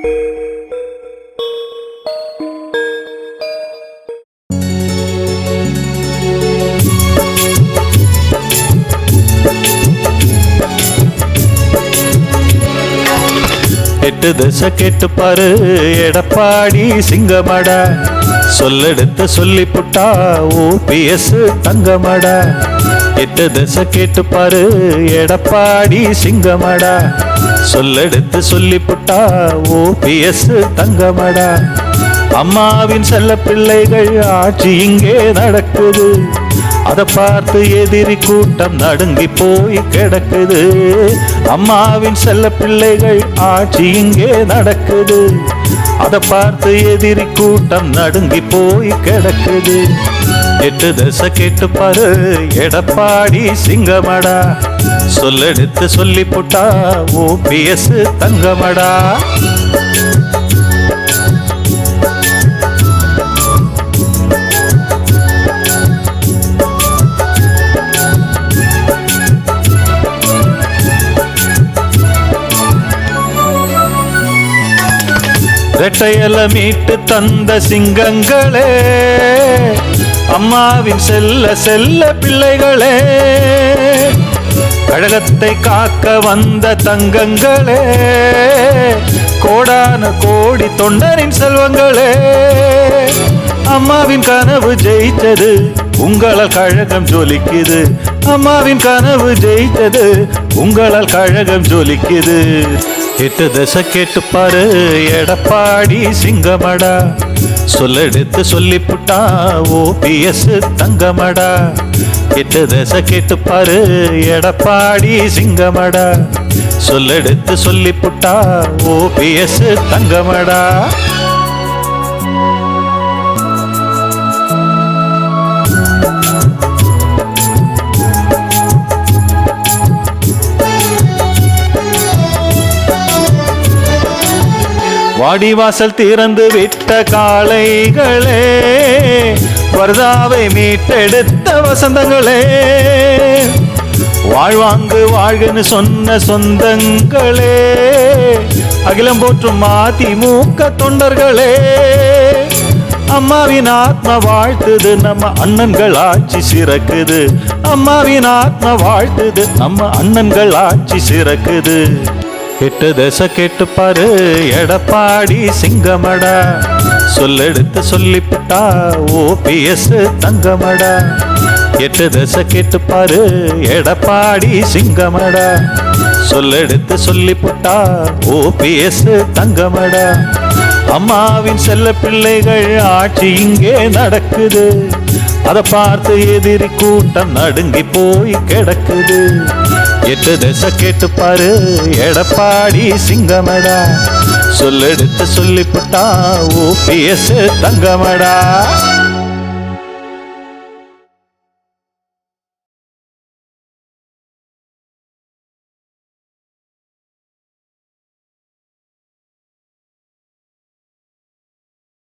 எட்டு திசை கேட்டு பாரு எடப்பாடி சிங்கமடா, சொல்லெடுத்து சொல்லி புட்டா OPS தங்கமடா. எட்டு திசை கேட்டு பாரு எடப்பாடி சிங்கமடா, சொல்லெடுத்து சொல்லி புட்டா OPS தங்கமடா. அம்மாவின் செல்ல பிள்ளைகள் ஆட்சி இங்கே நடக்குது, அதை பார்த்து எதிரி கூட்டம் நடுங்கி போய் கிடக்குது. அம்மாவின் செல்ல பிள்ளைகள் ஆட்சி இங்கே நடக்குது, அதை பார்த்து எதிரி கூட்டம் நடுங்கி போய் கிடக்குது. எட்டு திசை கேட்டு பாரு எடப்பாடி சிங்கமடா, சொல்லெடுத்து சொல்லி புட்டா OPS தங்கமடா. ரெட்டையல மீட்டு தந்த சிங்கங்களே, அம்மாவின் செல்ல செல்ல பிள்ளைகளே, கழகத்தை காக்க வந்த தங்கங்களே, கோடான கோடி தொண்டரின் செல்வங்களே. அம்மாவின் கனவு ஜெயித்தது, உங்களால் கழகம் ஜொலிக்குது. அம்மாவின் கனவு ஜெயித்தது, உங்களால் கழகம் ஜொலிக்குது. எட்டு திசை கேட்டு பாரு எடப்பாடி சிங்கமடா, சொல்லெடுத்து சொல்லி புட்டா OPS தங்கமடா. எட்டு திசை கேட்டு பாரு எடப்பாடி சிங்கமடா, சொல்லெடுத்து சொல்லி புட்டா OPS தங்கமடா. வாடிவாசல் திறந்து விட்ட காளைகளே, வர்தாவை மீட்டெடுத்த வசந்தங்களே, வாழ்வாங்கு வாழ்கன்னு சொன்ன சொந்தங்களே, அகிலம் போற்றும் அதிமுக தொண்டர்களே. அம்மாவின் ஆத்ம வாழ்த்துது, நம்ம அண்ணன்கள் ஆட்சி சிறக்குது. அம்மாவின் ஆத்ம வாழ்த்துது, நம்ம அண்ணன்கள் ஆட்சி சிறக்குது. எட்டு திசை கேட்டு பாரு எடப்பாடி சிங்கமடா, சொல்லெடுத்து சொல்லி புட்டா OPS தங்கமடா. எட்டு திசை கேட்டு பாரு எடப்பாடி சிங்கமடா, சொல்லெடுத்து சொல்லி புட்டா OPS தங்கமடா. அம்மாவின் செல்ல பிள்ளைகள் ஆட்சி இங்கே நடக்குது, அதை பார்த்து எதிரி கூட்டம் நடுங்கி போய் கிடக்குது. எட்டு திசை கேட்டு பாரு எடப்பாடி சிங்கமடா, சொல்லெடுத்து சொல்லி புட்டா OPS தங்கமடா.